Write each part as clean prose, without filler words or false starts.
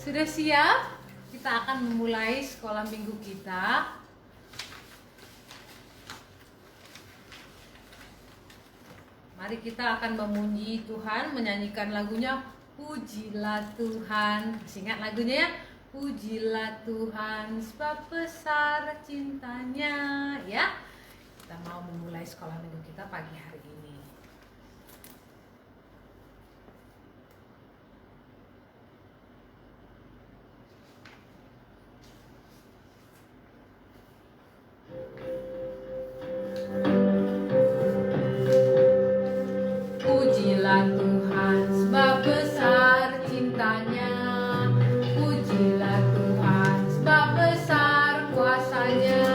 Sudah siap? Kita akan memulai sekolah minggu kita. Mari kita akan memuji Tuhan, menyanyikan lagunya Pujilah Tuhan. Masih ingat lagunya ya? Pujilah Tuhan sebab besar cintanya. Ya, kita mau memulai sekolah minggu kita pagi hari ini. Pujilah Tuhan sebab besar cintanya. Pujilah Tuhan sebab besar kuasanya.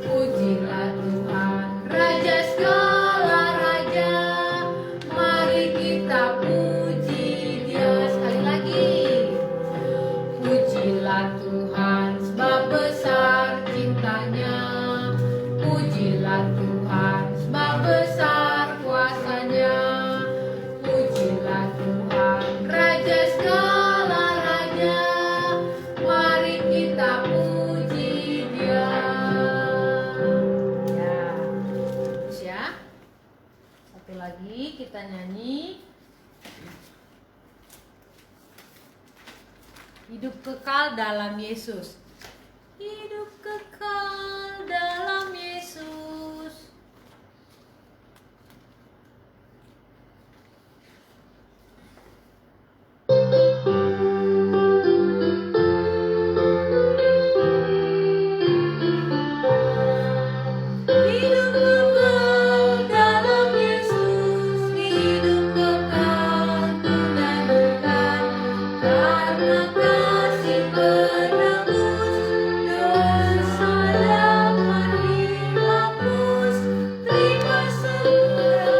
Pujilah Tuhan Raja segala raja. Mari kita puji Dia. Sekali lagi. Pujilah Tuhan sebab besar cintanya. Pujilah Tuhan sebab besar kuasanya. Pujilah Tuhan Raja segala raja. Mari kita puji Dia. Ya, terus ya. Satu lagi kita nyanyi. Hidup kekal dalam Yesus. Hidup kekal dalam Yesus. Hidup kekal dalam Yesus. Hidup kekal ku nyanyikan, karena kasih penebus dosa dapat dihapus. Terima segera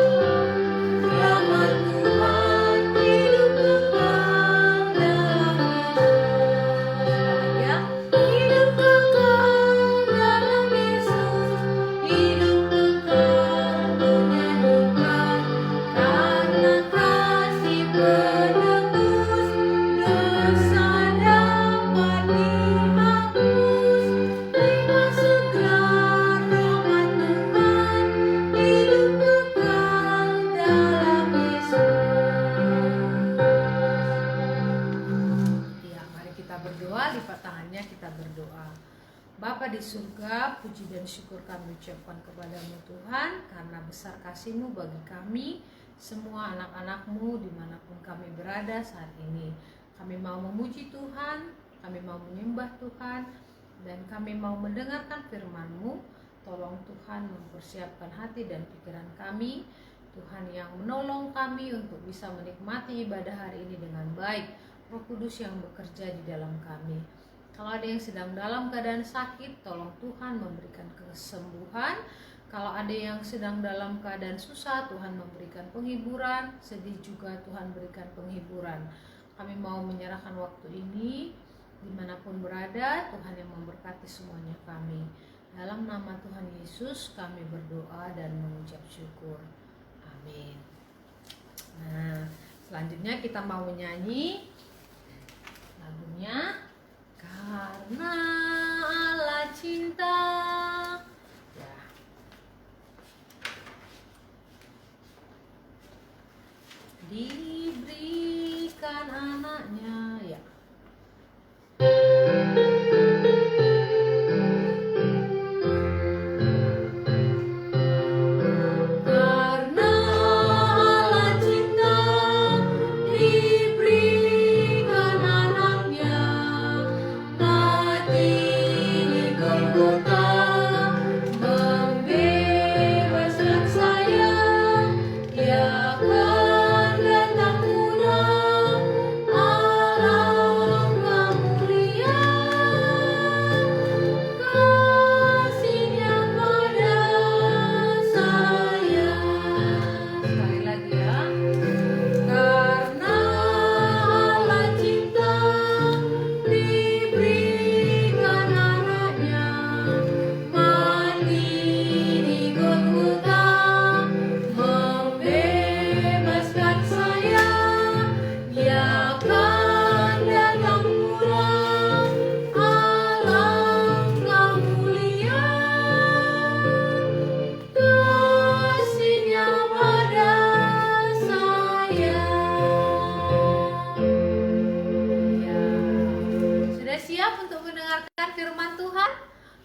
rahmat Tuhan. Hidup kekal dalam Yesus. Ya, hidup kekal dalam Yesus. Hidup kekal ku nyanyikan, karena kasih penebus dosa dapat dihapus. Terima segera rahmat Tuhan. Hidup kekal dalam Yesus. Ya, mari kita berdoa. Lipat tangannya, kita berdoa. Bapa di surga, puji dan syukur kami ucapkan kepadamu Tuhan, karena besar kasih-Mu bagi kami, semua anak-anak-Mu dimanapun kami berada saat ini. Kami mau memuji Tuhan, kami mau menyembah Tuhan, dan kami mau mendengarkan firman-Mu. Tolong Tuhan mempersiapkan hati dan pikiran kami, Tuhan yang menolong kami untuk bisa menikmati ibadah hari ini dengan baik. Roh Kudus yang bekerja di dalam kami. Kalau ada yang sedang dalam keadaan sakit, tolong Tuhan memberikan kesembuhan. Kalau ada yang sedang dalam keadaan susah, Tuhan memberikan penghiburan. Sedih juga, Tuhan berikan penghiburan. Kami mau menyerahkan waktu ini dimanapun berada, Tuhan yang memberkati semuanya kami. Dalam nama Tuhan Yesus kami berdoa dan mengucap syukur. Amin. Nah, selanjutnya kita mau menyanyi lagunya Karena Allah Cinta. Ya. Diberikan anaknya, ya. Karena Allah cinta, diberikan siap untuk mendengarkan firman Tuhan?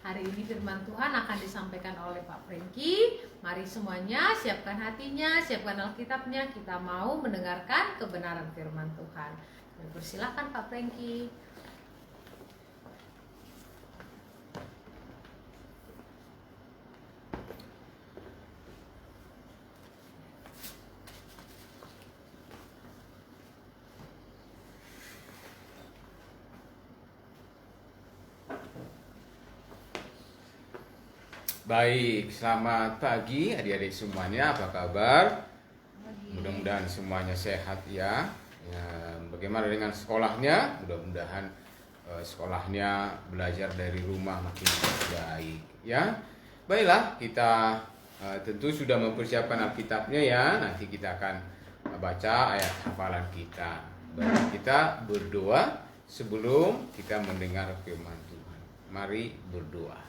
Hari ini firman Tuhan akan disampaikan oleh Pak Franky. Mari semuanya siapkan hatinya, siapkan Alkitabnya. Kita mau mendengarkan kebenaran firman Tuhan. Persilakan Pak Franky. Baik, selamat pagi adik-adik semuanya, apa kabar? Mudah-mudahan semuanya sehat ya. Bagaimana dengan sekolahnya? Mudah-mudahan sekolahnya belajar dari rumah makin baik ya. Baiklah, kita tentu sudah mempersiapkan Alkitabnya ya. Nanti kita akan baca ayat hafalan kita. Baik, kita berdoa sebelum kita mendengar firman Tuhan. Mari berdoa.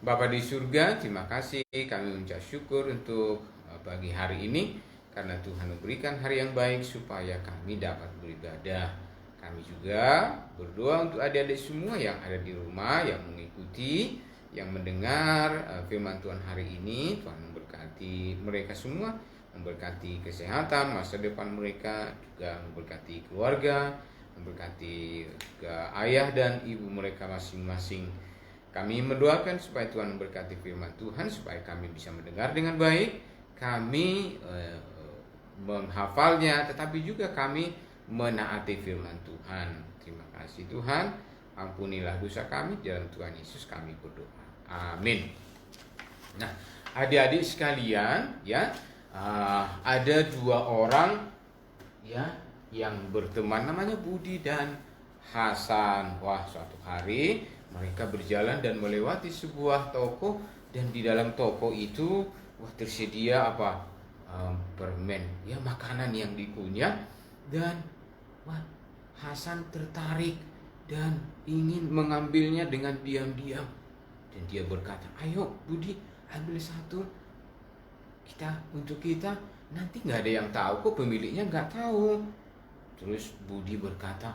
Bapa di surga, terima kasih, kami mengucap syukur untuk pagi hari ini karena Tuhan memberikan hari yang baik supaya kami dapat beribadah. Kami juga berdoa untuk adik-adik semua yang ada di rumah, yang mengikuti, yang mendengar firman Tuhan hari ini. Tuhan memberkati mereka semua, memberkati kesehatan, masa depan mereka, juga memberkati keluarga, memberkati juga ayah dan ibu mereka masing-masing. Kami mendoakan supaya Tuhan memberkati firman Tuhan, supaya kami bisa mendengar dengan baik, kami menghafalnya, tetapi juga kami menaati firman Tuhan. Terima kasih Tuhan, ampunilah dosa kami, dalam Tuhan Yesus kami berdoa. Amin. Nah, adik-adik sekalian, ya, ada dua orang ya yang berteman, namanya Budi dan Hasan. Wah, suatu hari mereka berjalan dan melewati sebuah toko, dan di dalam toko itu tersedia permen, ya, makanan yang dikunyah. Dan Hasan tertarik dan ingin mengambilnya dengan diam-diam. Dan dia berkata, "Ayo Budi, ambil satu, untuk kita, nanti nggak ada yang tahu kok, pemiliknya nggak tahu." Terus Budi berkata,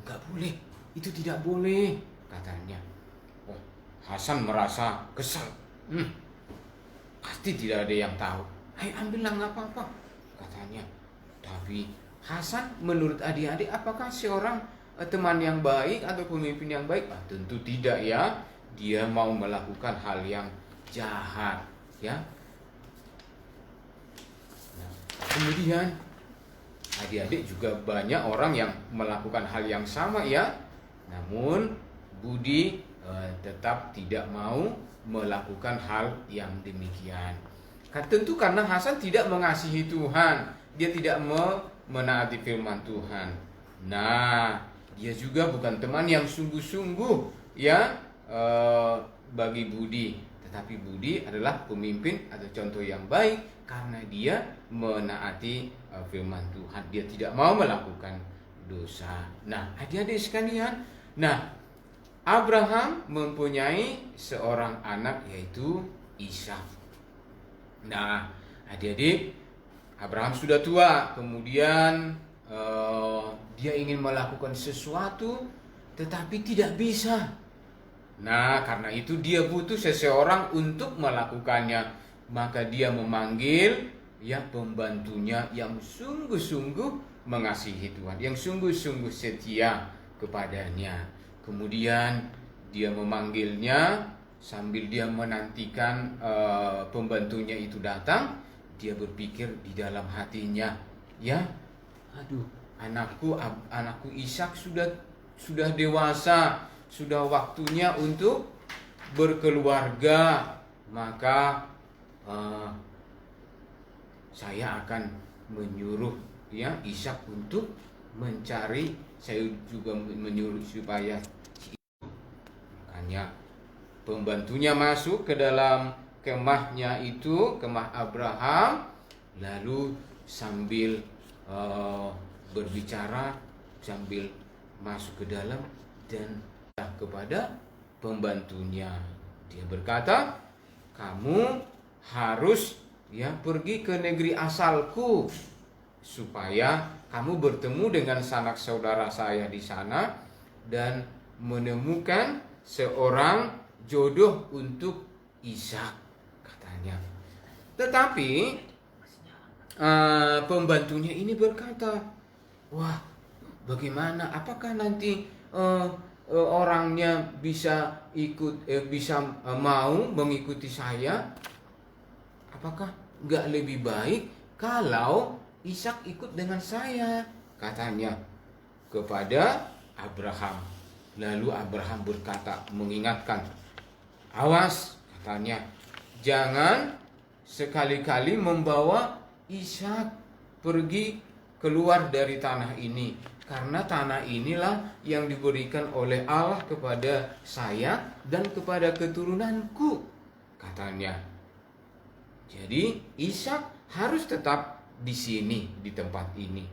"Nggak boleh, itu tidak boleh," katanya. Hasan merasa kesal. Pasti tidak ada yang tahu. "Ayo ambillah, nggak apa-apa," katanya. Tapi Hasan menurut adik-adik, apakah seorang teman yang baik atau pemimpin yang baik? Tentu tidak ya. Dia mau melakukan hal yang jahat ya. Kemudian adik-adik juga banyak orang yang melakukan hal yang sama ya. Namun Budi tetap tidak mau melakukan hal yang demikian. Tentu karena Hasan tidak mengasihi Tuhan, dia tidak menaati firman Tuhan. Nah, dia juga bukan teman yang sungguh-sungguh ya bagi Budi. Tetapi Budi adalah pemimpin atau contoh yang baik karena dia menaati firman Tuhan. Dia tidak mau melakukan dosa. Nah, adik-adik sekalian, Abraham mempunyai seorang anak yaitu Ishak. Nah, adik-adik, Abraham sudah tua, kemudian dia ingin melakukan sesuatu tetapi tidak bisa. Nah, karena itu dia butuh seseorang untuk melakukannya. Maka dia memanggil pembantunya yang sungguh-sungguh mengasihi Tuhan, yang sungguh-sungguh setia kepadanya. Kemudian dia memanggilnya sambil dia menantikan pembantunya itu datang. Dia berpikir di dalam hatinya, anakku Ishak sudah dewasa, sudah waktunya untuk berkeluarga. Maka saya akan menyuruh Ishak untuk mencari. Saya juga menyuruh supaya makanya pembantunya masuk ke dalam kemahnya itu, kemah Abraham, lalu sambil berbicara, sambil masuk ke dalam dan kepada pembantunya. Dia berkata, "Kamu harus pergi ke negeri asalku supaya kamu bertemu dengan sanak saudara saya di sana, dan menemukan seorang jodoh untuk Ishak, katanya. Tetapi pembantunya ini berkata, wah, bagaimana? Apakah nanti orangnya bisa mau mengikuti saya? Apakah nggak lebih baik kalau Ishak ikut dengan saya? Katanya kepada Abraham. Lalu Abraham berkata, mengingatkan, awas, katanya, jangan sekali-kali membawa Ishak pergi keluar dari tanah ini, karena tanah inilah yang diberikan oleh Allah kepada saya dan kepada keturunanku, katanya. Jadi Ishak harus tetap di sini, di tempat ini.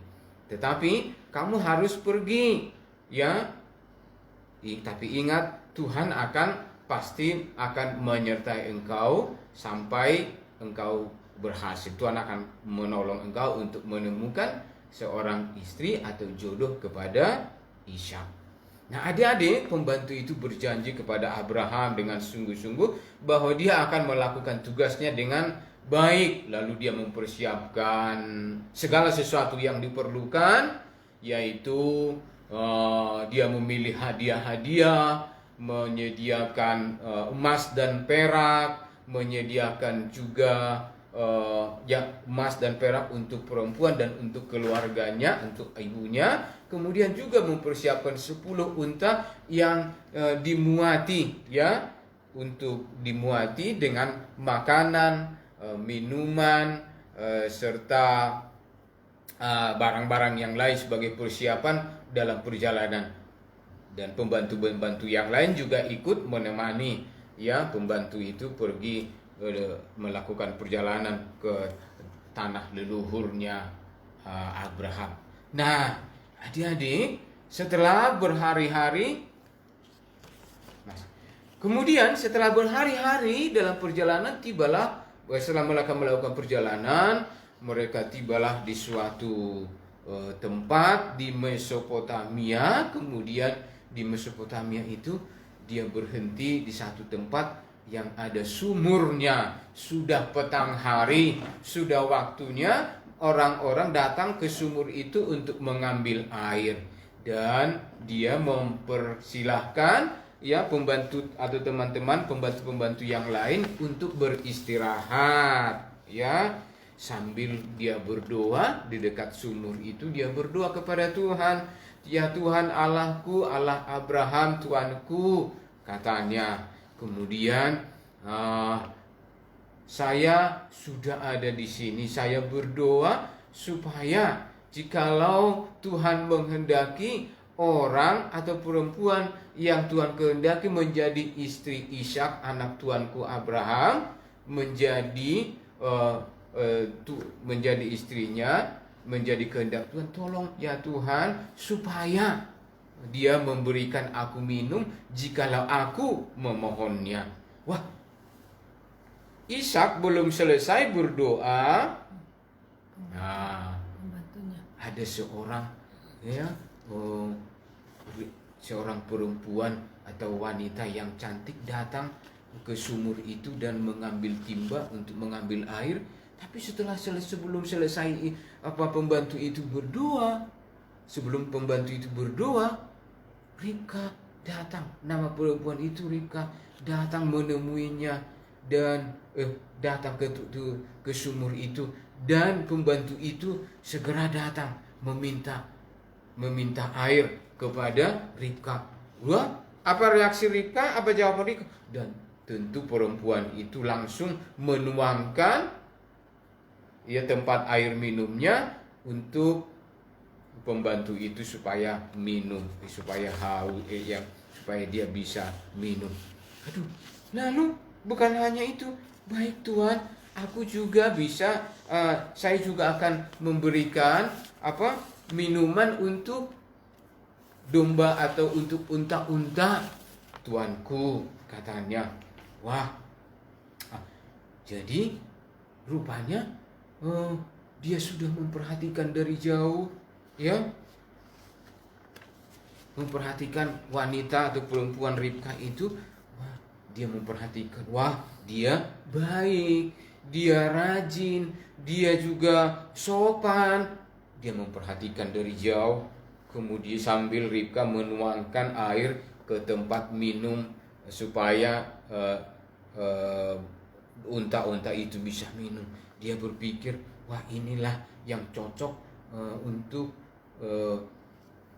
Tetapi kamu harus pergi, ya. Tapi ingat, Tuhan pasti akan menyertai engkau sampai engkau berhasil. Tuhan akan menolong engkau untuk menemukan seorang istri atau jodoh kepada Ishak. Nah, adik-adik, pembantu itu berjanji kepada Abraham dengan sungguh-sungguh bahwa dia akan melakukan tugasnya dengan baik. Lalu dia mempersiapkan segala sesuatu yang diperlukan, yaitu dia memilih hadiah-hadiah, menyediakan emas dan perak, menyediakan juga emas dan perak untuk perempuan dan untuk keluarganya, untuk ibunya. Kemudian juga mempersiapkan 10 unta yang dimuati, ya, untuk dimuati dengan makanan, minuman, serta barang-barang yang lain sebagai persiapan dalam perjalanan. Dan pembantu-pembantu yang lain juga ikut menemani, ya, pembantu itu pergi melakukan perjalanan ke tanah leluhurnya Abraham. Nah, adik-adik, setelah berhari-hari, kemudian setelah berhari-hari dalam perjalanan, setelah mereka melakukan perjalanan, mereka tibalah di suatu tempat di Mesopotamia. Kemudian di Mesopotamia itu dia berhenti di satu tempat yang ada sumurnya. Sudah petang hari, sudah waktunya orang-orang datang ke sumur itu untuk mengambil air. Dan dia mempersilahkan, ya, pembantu atau teman-teman pembantu-pembantu yang lain untuk beristirahat, ya. Sambil dia berdoa di dekat sumur itu, dia berdoa kepada Tuhan. Ya Tuhan Allahku, Allah Abraham, Tuanku, katanya. Kemudian saya sudah ada di sini. Saya berdoa supaya jikalau Tuhan menghendaki orang atau perempuan yang Tuhan kehendaki menjadi istri Ishak, anak Tuanku Abraham, menjadi istrinya, menjadi kehendak Tuhan. Tolong ya Tuhan, supaya dia memberikan aku minum jikalau aku memohonnya. Wah, Ishak belum selesai berdoa, nah, ada seorang, ya, seorang perempuan atau wanita yang cantik datang ke sumur itu dan mengambil timba untuk mengambil air. Tapi sebelum selesai pembantu itu berdoa, Ribka datang. Nama perempuan itu Ribka, datang menemuinya dan datang ke sumur itu. Dan pembantu itu segera datang meminta air kepada Ribka. Wah, apa reaksi Ribka? Apa jawaban Ribka? Dan tentu perempuan itu langsung menuangkan, ya, tempat air minumnya untuk pembantu itu supaya minum, supaya supaya dia bisa minum. Aduh, lalu bukan hanya itu, baik Tuhan, aku juga bisa, saya juga akan memberikan minuman untuk domba atau untuk unta-unta Tuanku, katanya. Wah, jadi rupanya dia sudah memperhatikan dari jauh, ya. memperhatikan wanita atau perempuan Ribka itu, wah, dia memperhatikan, wah, dia baik, dia rajin, dia juga sopan. Dia memperhatikan dari jauh. Kemudian sambil Ribka menuangkan air ke tempat minum supaya unta-unta itu bisa minum. Dia berpikir, wah, inilah yang cocok untuk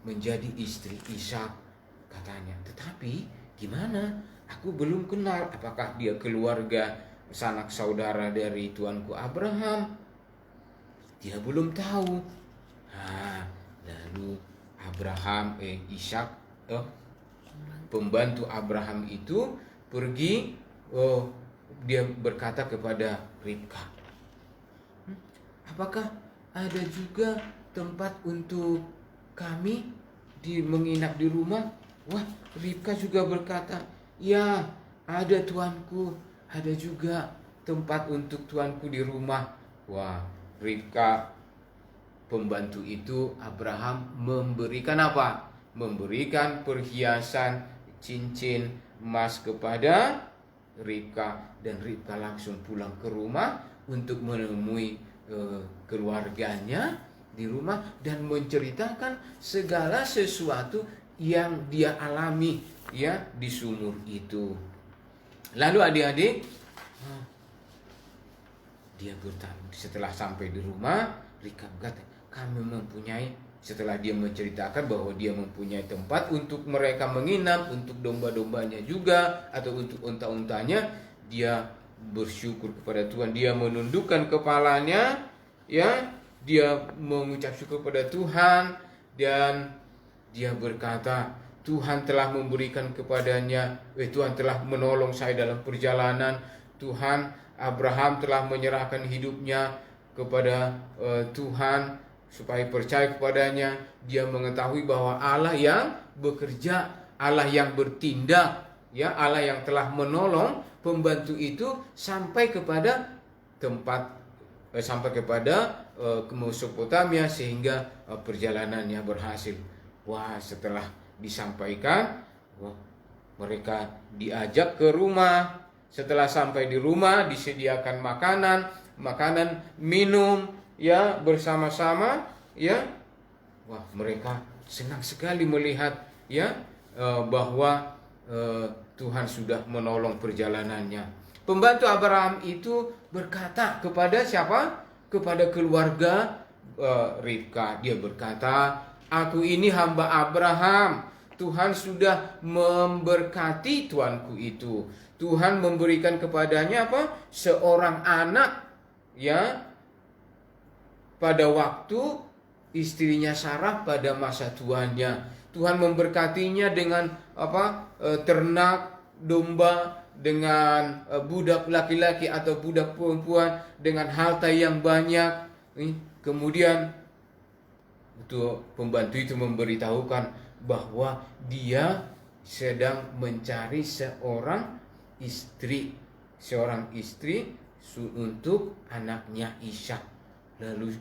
menjadi istri Ishak, katanya. Tetapi gimana? Aku belum kenal apakah dia keluarga sanak saudara dari tuanku Abraham. Dia belum tahu. Lalu Ishak, pembantu Abraham itu pergi. Dia berkata kepada Ribka, apakah ada juga tempat untuk kami menginap di rumah? Wah, Ribka juga berkata, ya, ada tuanku, ada juga tempat untuk tuanku di rumah. Wah, Ribka, pembantu itu, Abraham memberikan apa? Memberikan perhiasan cincin emas kepada Ribka, dan Ribka langsung pulang ke rumah untuk menemui keluarganya di rumah dan menceritakan segala sesuatu yang dia alami ya di sumur itu. Lalu adik-adik, dia bertanya, setelah sampai di rumah, Ribka berkata, kami mempunyai, setelah dia menceritakan bahwa dia mempunyai tempat untuk mereka menginap, untuk domba-dombanya juga atau untuk unta-untanya, dia bersyukur kepada Tuhan. Dia menundukkan kepalanya, ya, dia mengucap syukur kepada Tuhan, dan dia berkata, Tuhan telah memberikan kepadanya, Tuhan telah menolong saya dalam perjalanan. Tuhan, Abraham telah menyerahkan hidupnya kepada Tuhan supaya percaya kepadanya. Dia mengetahui bahwa Allah yang bekerja, Allah yang bertindak, ya, Allah yang telah menolong pembantu itu sampai kepada tempat sampai kepada ke Mesopotamia sehingga perjalanannya berhasil. Wah, setelah disampaikan, wah, mereka diajak ke rumah. Setelah sampai di rumah disediakan makanan, minum, ya, bersama-sama, ya. Wah, mereka senang sekali melihat, ya, bahwa Tuhan sudah menolong perjalanannya. Pembantu Abraham itu berkata kepada siapa? Kepada keluarga Ribka. Dia berkata, aku ini hamba Abraham. Tuhan sudah memberkati tuanku itu. Tuhan memberikan kepadanya apa? Seorang anak, ya, pada waktu istrinya Sarah pada masa tuanya. Tuhan memberkatinya dengan apa? Ternak, domba, dengan budak laki-laki atau budak perempuan, dengan harta yang banyak. Kemudian pembantu itu memberitahukan bahwa dia sedang mencari seorang istri untuk anaknya Ishak. Lalu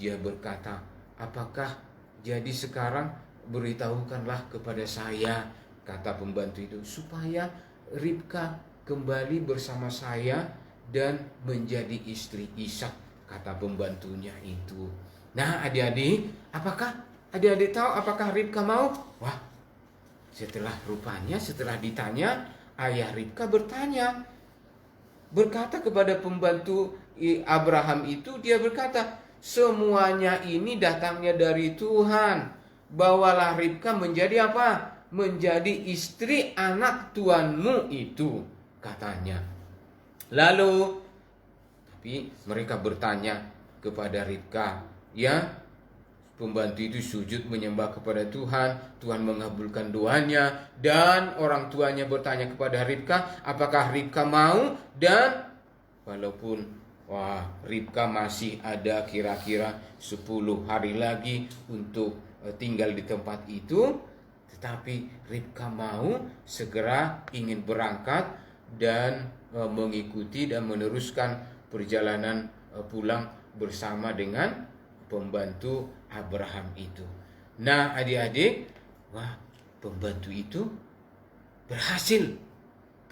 dia berkata, apakah jadi sekarang beritahukanlah kepada saya, kata pembantu itu, supaya Ribka kembali bersama saya dan menjadi istri Ishak, kata pembantunya itu. Nah, adik-adik, apakah adik-adik tahu apakah Ribka mau? Wah, setelah ditanya, ayah Ribka berkata kepada pembantu Abraham itu, dia berkata, semuanya ini datangnya dari Tuhan. Bawalah Ribka menjadi apa? Menjadi istri anak tuanmu itu, katanya. Lalu, tapi mereka bertanya kepada Ribka, ya, pembantu itu sujud menyembah kepada Tuhan. Tuhan mengabulkan doanya, dan orang tuanya bertanya kepada Ribka, apakah Ribka mau? Dan walaupun Ribka masih ada kira-kira 10 hari lagi untuk tinggal di tempat itu, tetapi Ribka mau segera ingin berangkat dan mengikuti dan meneruskan perjalanan pulang bersama dengan pembantu Abraham itu. Nah, adik-adik, pembantu itu berhasil.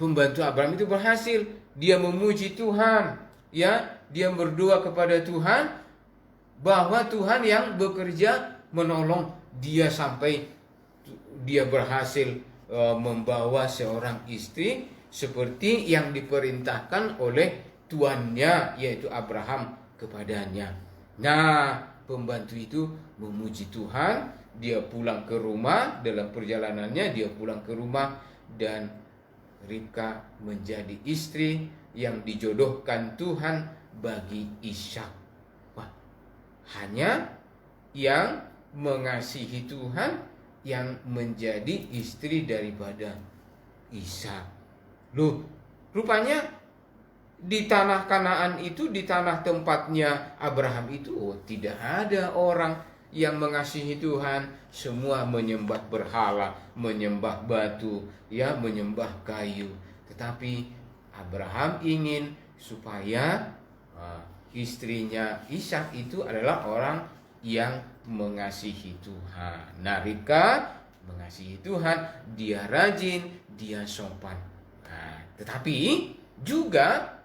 Pembantu Abraham itu berhasil. Dia memuji Tuhan, ya, dia berdoa kepada Tuhan bahwa Tuhan yang bekerja menolong dia sampai dia berhasil membawa seorang istri seperti yang diperintahkan oleh tuannya, yaitu Abraham, kepadanya. Nah, pembantu itu memuji Tuhan, dia pulang ke rumah, dalam perjalanannya dia pulang ke rumah, dan Ribka menjadi istri yang dijodohkan Tuhan bagi Ishak. Wah, hanya yang mengasihi Tuhan yang menjadi istri daripada Ishak. Loh, rupanya di tanah Kanaan itu, di tanah tempatnya Abraham itu, tidak ada orang yang mengasihi Tuhan. Semua menyembah berhala, menyembah batu, ya, menyembah kayu. Tetapi Abraham ingin supaya istrinya Ishak itu adalah orang yang mengasihi Tuhan. Nah, Ribka mengasihi Tuhan, dia rajin, dia sopan. Nah, tetapi juga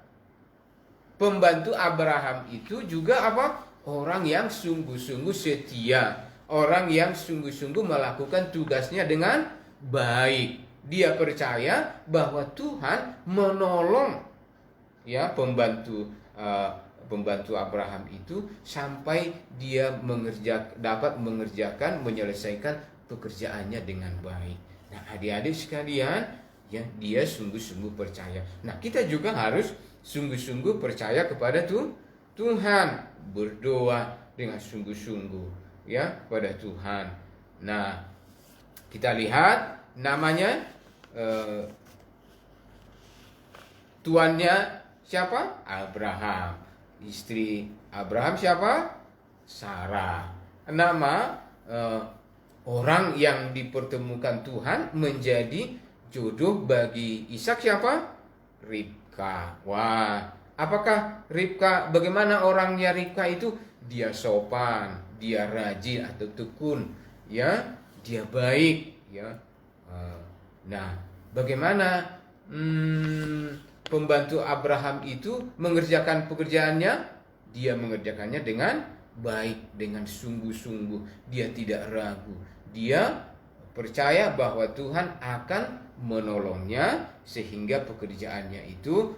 pembantu Abraham itu juga apa? Orang yang sungguh-sungguh setia, orang yang sungguh-sungguh melakukan tugasnya dengan baik. Dia percaya bahwa Tuhan menolong, ya, pembantu Abraham itu sampai dia dapat mengerjakan, menyelesaikan pekerjaannya dengan baik. Nah, adik-adik sekalian, ya, dia sungguh-sungguh percaya. Nah, kita juga harus sungguh-sungguh percaya kepada Tuhan, berdoa dengan sungguh-sungguh, ya, kepada Tuhan. Nah, kita lihat namanya, tuannya siapa? Abraham. Istri Abraham siapa? Sarah. Nama orang yang dipertemukan Tuhan menjadi jodoh bagi Ishak siapa? Ribka. Wah, apakah Ribka, bagaimana orangnya Ribka itu? Dia sopan, dia rajin atau tekun, ya, dia baik, ya. Nah, bagaimana pembantu Abraham itu mengerjakan pekerjaannya? Dia mengerjakannya dengan baik, dengan sungguh-sungguh. Dia tidak ragu. Dia percaya bahwa Tuhan akan menolongnya sehingga pekerjaannya itu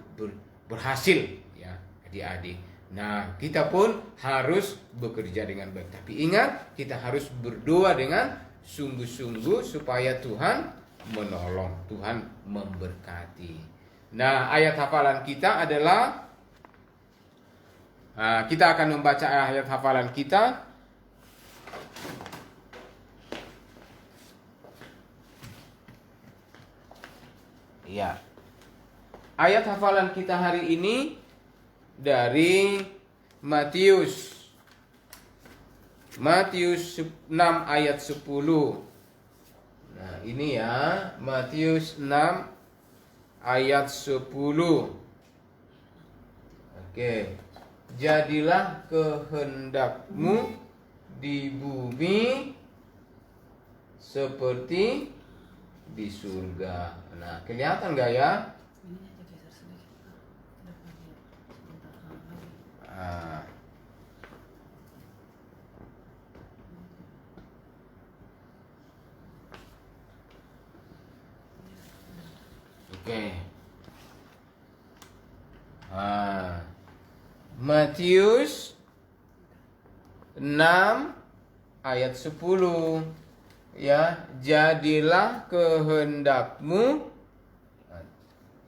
berhasil, ya, adik-adik. Nah, kita pun harus bekerja dengan baik. Tapi ingat, kita harus berdoa dengan sungguh-sungguh supaya Tuhan menolong, Tuhan memberkati. Nah, ayat hafalan kita adalah, kita akan membaca ayat hafalan kita. Ya, ayat hafalan kita hari ini dari Matius 6 ayat 10. Nah, ini ya, Matius 6 ayat 10. Oke. Jadilah kehendakmu di bumi seperti di surga. Nah, kelihatan gak ya? Oke. Matius 6 ayat 10. Ya, jadilah kehendakmu.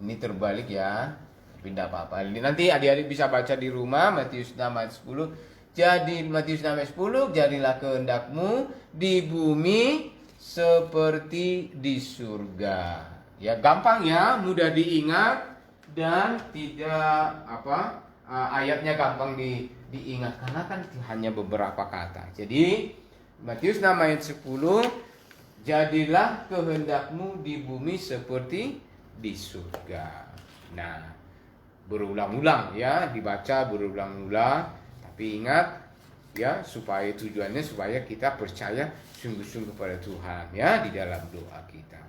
Ini terbalik ya, tapi tidak apa-apa. Nanti adik-adik bisa baca di rumah, Matius 6 ayat 10. Jadi Matius 6 ayat 10, jadilah kehendakmu di bumi seperti di surga. Ya, gampang ya, mudah diingat dan tidak ayatnya gampang diingat karena kan hanya beberapa kata. Jadi Matius 6 ayat 10, jadilah kehendakmu di bumi seperti di surga. Nah, berulang-ulang ya, dibaca berulang-ulang. Tapi ingat, ya, supaya tujuannya supaya kita percaya sungguh-sungguh pada Tuhan ya di dalam doa kita.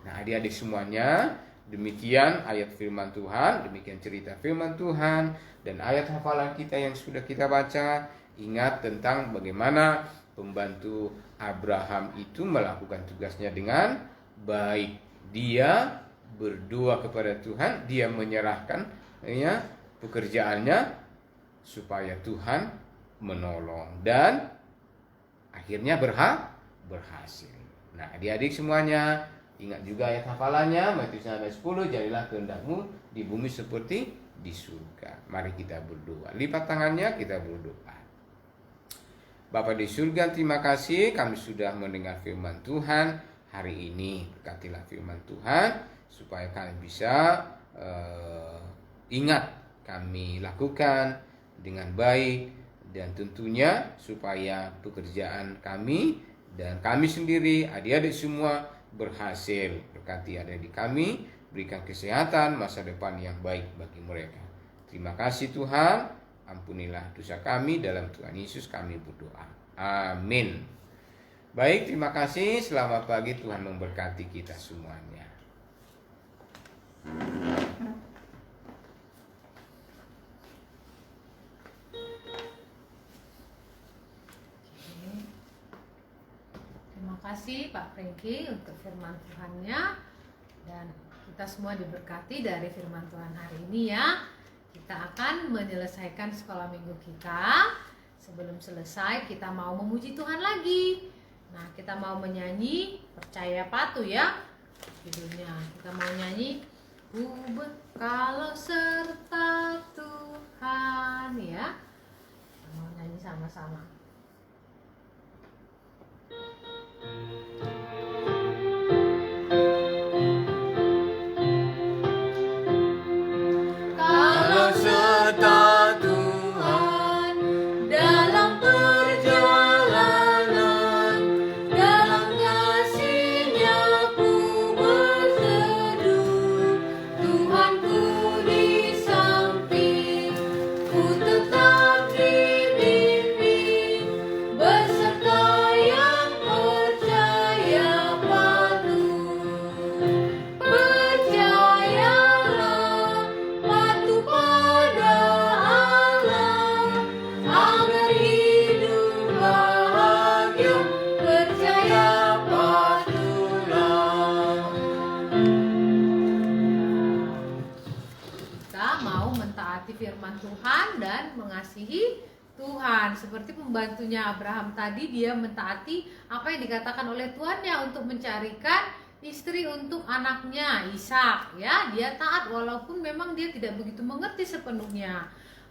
Nah, adik-adik semuanya, demikian ayat firman Tuhan, demikian cerita firman Tuhan dan ayat hafalan kita yang sudah kita baca. Ingat tentang bagaimana pembantu Abraham itu melakukan tugasnya dengan baik. Dia berdoa kepada Tuhan, dia menyerahkan ya pekerjaannya supaya Tuhan menolong dan akhirnya berhasil. Nah, adik-adik semuanya, ingat juga ayat hafalannya Matius 10, jadilah kehendakmu di bumi seperti di surga. Mari kita berdoa. Lipat tangannya, kita berdoa. Bapa di surga, terima kasih kami sudah mendengar firman Tuhan hari ini. Berkatilah firman Tuhan supaya kami bisa ingat, kami lakukan dengan baik, dan tentunya supaya pekerjaan kami dan kami sendiri, adik-adik semua berhasil. Berkati adik-adik kami, berikan kesehatan, masa depan yang baik bagi mereka. Terima kasih Tuhan, ampunilah dosa kami, dalam Tuhan Yesus kami berdoa. Amin. Baik, terima kasih. Selamat pagi, Tuhan memberkati kita semuanya. Terima kasih Pak Franky untuk firman Tuhannya, dan kita semua diberkati dari firman Tuhan hari ini ya. Kita akan menyelesaikan sekolah minggu kita. Sebelum selesai kita mau memuji Tuhan lagi. Nah, kita mau menyanyi Percaya Patuh ya judulnya. Kita mau nyanyi kalau serta Tuhan ya. Kita mau nyanyi sama-sama. Kalau serta Tuhan dalam perjalanan, dalam kasih-Nya ku berseduh, Tuhanku di samping, ku tetap dibimbing, beserta yang percaya patuh. Percayalah patuh pada Allah, agar hidup bahagia. Percaya patuhlah. Kita mau mentaati firman Tuhan dan mengasihi Tuhan. Seperti pembantunya Abraham tadi, dia mentaati apa yang dikatakan oleh Tuhannya untuk mencarikan istri untuk anaknya Ishak ya. Dia taat walaupun memang dia tidak begitu mengerti sepenuhnya.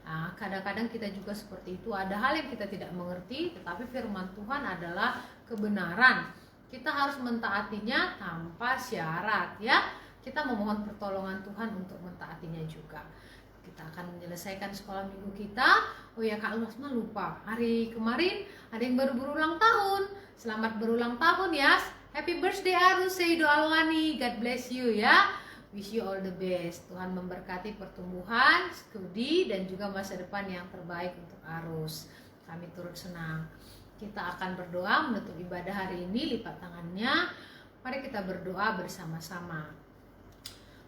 Nah, kadang-kadang kita juga seperti itu, ada hal yang kita tidak mengerti, tetapi firman Tuhan adalah kebenaran. Kita harus mentaatinya tanpa syarat ya. Kita memohon pertolongan Tuhan untuk mentaatinya juga. Kita akan menyelesaikan sekolah minggu kita. Oh ya, Kak Lasma lupa, hari kemarin ada yang baru berulang tahun. Selamat berulang tahun ya. Happy birthday Arus Seido Alwani. God bless you ya. Wish you all the best. Tuhan memberkati pertumbuhan, studi, dan juga masa depan yang terbaik untuk Arus. Kami turut senang. Kita akan berdoa menutup ibadah hari ini. Lipat tangannya. Mari kita berdoa bersama-sama.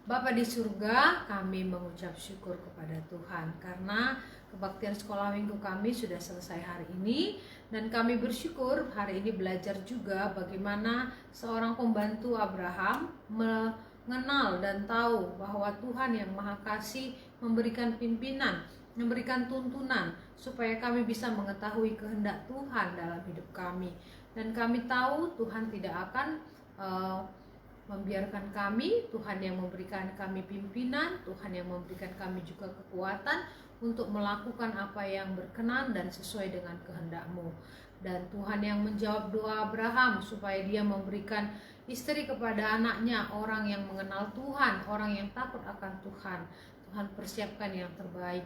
Bapa di surga, kami mengucap syukur kepada Tuhan karena kebaktian sekolah minggu kami sudah selesai hari ini, dan kami bersyukur hari ini belajar juga bagaimana seorang pembantu Abraham mengenal dan tahu bahwa Tuhan yang Maha Kasih memberikan pimpinan, memberikan tuntunan supaya kami bisa mengetahui kehendak Tuhan dalam hidup kami. Dan kami tahu Tuhan tidak akan membiarkan kami, Tuhan yang memberikan kami pimpinan, Tuhan yang memberikan kami juga kekuatan untuk melakukan apa yang berkenan dan sesuai dengan kehendak-Mu. Dan Tuhan yang menjawab doa Abraham supaya dia memberikan istri kepada anaknya, orang yang mengenal Tuhan, orang yang takut akan Tuhan. Tuhan persiapkan yang terbaik.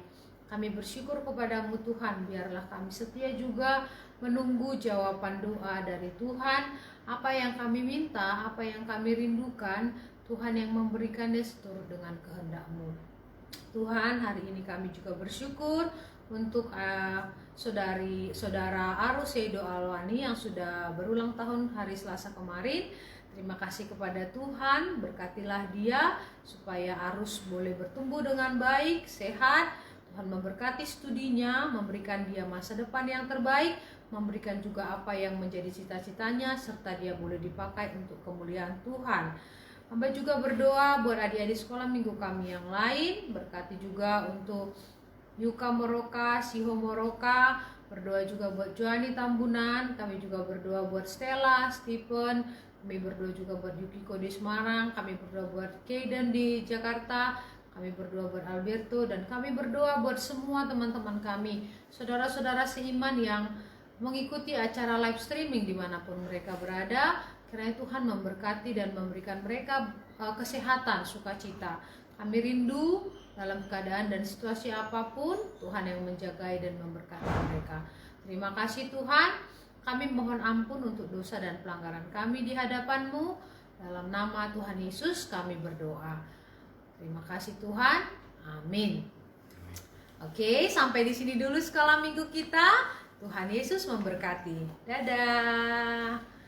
Kami bersyukur kepada-Mu Tuhan, biarlah kami setia juga menunggu jawaban doa dari Tuhan. Apa yang kami minta, apa yang kami rindukan, Tuhan yang memberikannya seturut dengan kehendak-Mu. Tuhan, hari ini kami juga bersyukur untuk saudara Arus Edo Alwani yang sudah berulang tahun hari Selasa kemarin. Terima kasih kepada Tuhan, berkatilah dia supaya Arus boleh bertumbuh dengan baik, sehat. Tuhan memberkati studinya, memberikan dia masa depan yang terbaik, memberikan juga apa yang menjadi cita-citanya, serta dia boleh dipakai untuk kemuliaan Tuhan. Hamba juga berdoa buat adik-adik sekolah minggu kami yang lain, berkati juga untuk Yuka Moroka, Siho Moroka, berdoa juga buat Joani Tambunan, kami juga berdoa buat Stella, Stephen, kami berdoa juga buat Yukiko di Semarang, kami berdoa buat Kaden di Jakarta, kami berdoa buat Alberto, dan kami berdoa buat semua teman-teman kami, saudara-saudara seiman yang mengikuti acara live streaming dimanapun mereka berada. Kiranya Tuhan memberkati dan memberikan mereka kesehatan, sukacita. Kami rindu dalam keadaan dan situasi apapun, Tuhan yang menjagai dan memberkati mereka. Terima kasih Tuhan. Kami mohon ampun untuk dosa dan pelanggaran kami di hadapan-Mu. Dalam nama Tuhan Yesus kami berdoa. Terima kasih Tuhan. Amin. Oke, sampai di sini dulu sekolah minggu kita. Tuhan Yesus memberkati. Dadah.